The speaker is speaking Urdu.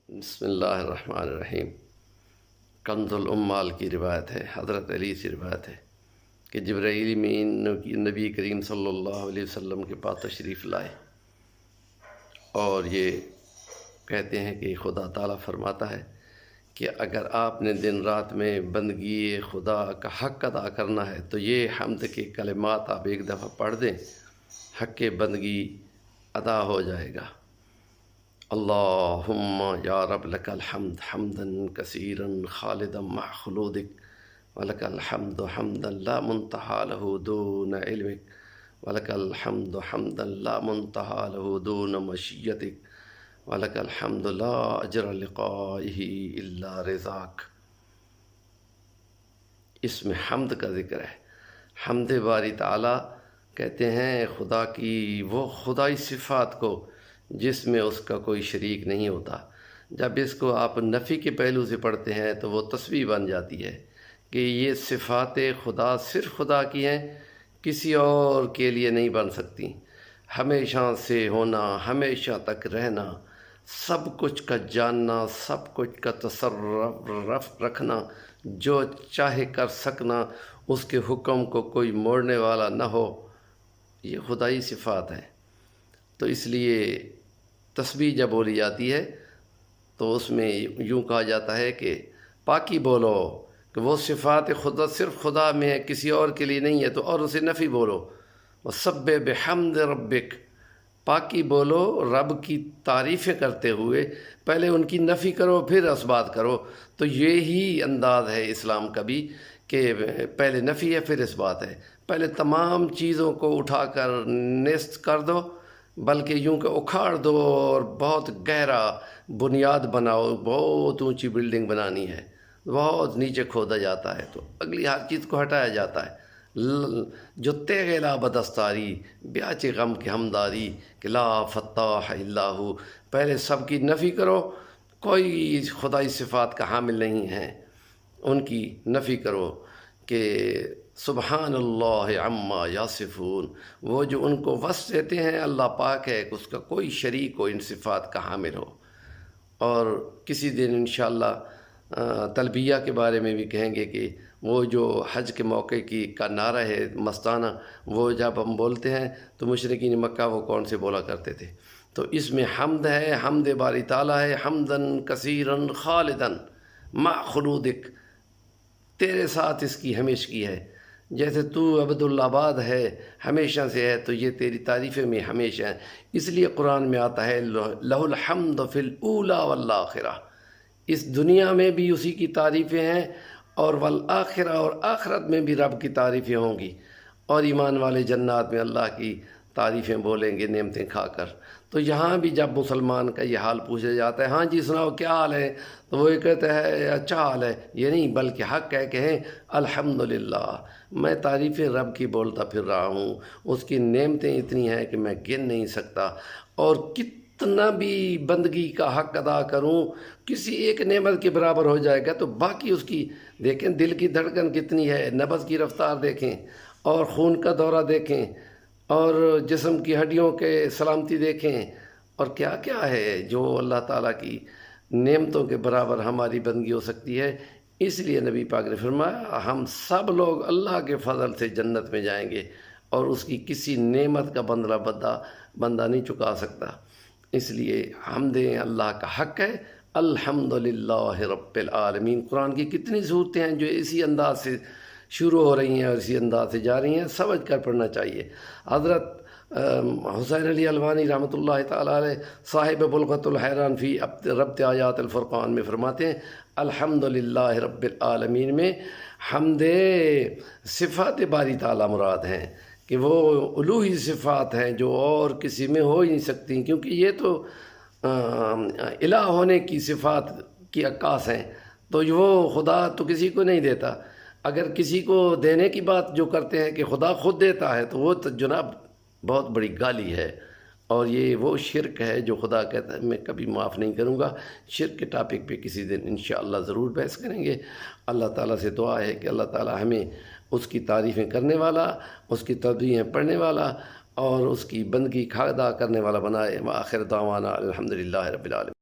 بسم اللہ الرحمن الرحیم۔ کنز الامال کی روایت ہے، حضرت علی سے روایت ہے کہ جبرائیل امین نبی کریم صلی اللہ علیہ وسلم کے پاس تشریف لائے اور یہ کہتے ہیں کہ خدا تعالیٰ فرماتا ہے کہ اگر آپ نے دن رات میں بندگی خدا کا حق ادا کرنا ہے تو یہ حمد کے کلمات آپ ایک دفعہ پڑھ دیں، حق بندگی ادا ہو جائے گا۔ اللہم یا رب لک الحمد حمدا کثیرا خالدا مع خلودک ولک الحمد حمدا لا منتہا له دون علمک ولک الحمد حمدا لا منتہا له دون مشیتک ولک الحمد لا اجر لقائه الا رضاک۔ اس میں حمد کا ذکر ہے۔ حمد باری تعالیٰ کہتے ہیں خدا کی وہ خدائی صفات کو جس میں اس کا کوئی شریک نہیں ہوتا۔ جب اس کو آپ نفی کے پہلو سے پڑھتے ہیں تو وہ تسبیح بن جاتی ہے کہ یہ صفات خدا صرف خدا کی ہیں، کسی اور کے لیے نہیں بن سکتی۔ ہمیشہ سے ہونا، ہمیشہ تک رہنا، سب کچھ کا جاننا، سب کچھ کا تصرف رکھنا، جو چاہے کر سکنا، اس کے حکم کو کوئی موڑنے والا نہ ہو، یہ خدائی صفات ہیں۔ تو اس لیے تسبیح جب بولی جاتی ہے تو اس میں یوں کہا جاتا ہے کہ پاکی بولو، کہ وہ صفات خدا صرف خدا میں ہے، کسی اور کے لیے نہیں ہے، تو اور اسے نفی بولو، وَسَبِّحْ بِحَمْدِ رَبِّكَ، پاکی بولو رب کی تعریفیں کرتے ہوئے، پہلے ان کی نفی کرو پھر اثبات کرو۔ تو یہی انداز ہے اسلام کا بھی کہ پہلے نفی ہے پھر اثبات ہے، پہلے تمام چیزوں کو اٹھا کر نیست کر دو، بلکہ یوں کہ اکھاڑ دو اور بہت گہرا بنیاد بناؤ۔ بہت اونچی بلڈنگ بنانی ہے، بہت نیچے کھودا جاتا ہے تو اگلی ہر چیز کو ہٹایا جاتا ہے۔ جو تیغ لا بدستاری بیاچ غم کی ہمداری کہ لا فتاح الا ہو، پہلے سب کی نفی کرو، کوئی خدائی صفات کا حامل نہیں ہے، ان کی نفی کرو کہ سبحان اللہ عما یصفون، وہ جو ان کو وصف دیتے ہیں اللہ پاک ہے کہ اس کا کوئی شریک ہو ان صفات کا حامل ہو۔ اور کسی دن انشاءاللہ تلبیہ کے بارے میں بھی کہیں گے کہ وہ جو حج کے موقع کا نعرہ ہے مستانہ، وہ جب ہم بولتے ہیں تو مشرکین مکہ وہ کون سے بولا کرتے تھے۔ تو اس میں حمد ہے، حمد باری تعالیٰ ہے، حمدن کثیرن خالدن مع خلودک، تیرے ساتھ اس کی ہمیشگی ہے، جیسے تو عبدالآباد ہے، ہمیشہ سے ہے، تو یہ تیری تعریفیں میں ہمیشہ ہیں۔ اس لیے قرآن میں آتا ہے لہ الحمد فی الاولی والآخرہ، اس دنیا میں بھی اسی کی تعریفیں ہیں اور والآخرہ، اور آخرت میں بھی رب کی تعریفیں ہوں گی، اور ایمان والے جنات میں اللہ کی تعریفیں بولیں گے نعمتیں کھا کر۔ تو یہاں بھی جب مسلمان کا یہ حال پوچھا جاتا ہے، ہاں جی سناؤ کیا حال ہے، تو وہ یہ کہتے ہیں اچھا حال ہے، یہ نہیں بلکہ حق ہے کہیں الحمدللہ، میں تعریفیں رب کی بولتا پھر رہا ہوں، اس کی نعمتیں اتنی ہیں کہ میں گن نہیں سکتا، اور کتنا بھی بندگی کا حق ادا کروں کسی ایک نعمت کے برابر ہو جائے گا، تو باقی اس کی دیکھیں دل کی دھڑکن کتنی ہے، نبض کی رفتار دیکھیں، اور خون کا دورہ دیکھیں، اور جسم کی ہڈیوں کے سلامتی دیکھیں، اور کیا کیا ہے جو اللہ تعالیٰ کی نعمتوں کے برابر ہماری بندگی ہو سکتی ہے۔ اس لیے نبی پاک نے فرمایا ہم سب لوگ اللہ کے فضل سے جنت میں جائیں گے، اور اس کی کسی نعمت کا بندہ نہیں چکا سکتا۔ اس لیے حمد اللہ کا حق ہے، الحمدللہ رب العالمین۔ قرآن کی کتنی صورتیں ہیں جو اسی انداز سے شروع ہو رہی ہیں اور اسی انداز سے جا رہی ہیں، سمجھ کر پڑھنا چاہیے۔ حضرت حسین علی الوانی رحمۃ اللہ تعالیٰ علیہ صاحب بلغۃ الحیران فی ربط آیات الفرقان میں فرماتے ہیں الحمدللہ رب العالمین میں حمد صفات باری تعالیٰ مراد ہیں، کہ وہ الوہی صفات ہیں جو اور کسی میں ہو ہی نہیں سکتی، کیونکہ یہ تو الہ ہونے کی صفات کی عکاس ہیں، تو وہ خدا تو کسی کو نہیں دیتا۔ اگر کسی کو دینے کی بات جو کرتے ہیں کہ خدا خود دیتا ہے تو وہ تو جناب بہت بڑی گالی ہے، اور یہ وہ شرک ہے جو خدا کہتا ہے میں کبھی معاف نہیں کروں گا۔ شرک کے ٹاپک پہ کسی دن انشاءاللہ ضرور بحث کریں گے۔ اللہ تعالیٰ سے دعا ہے کہ اللہ تعالیٰ ہمیں اس کی تعریفیں کرنے والا، اس کی تسبیحیں پڑھنے والا، اور اس کی بندگی ادا کرنے والا بنائے۔ وآخر دعوانا الحمدللہ رب العالمین۔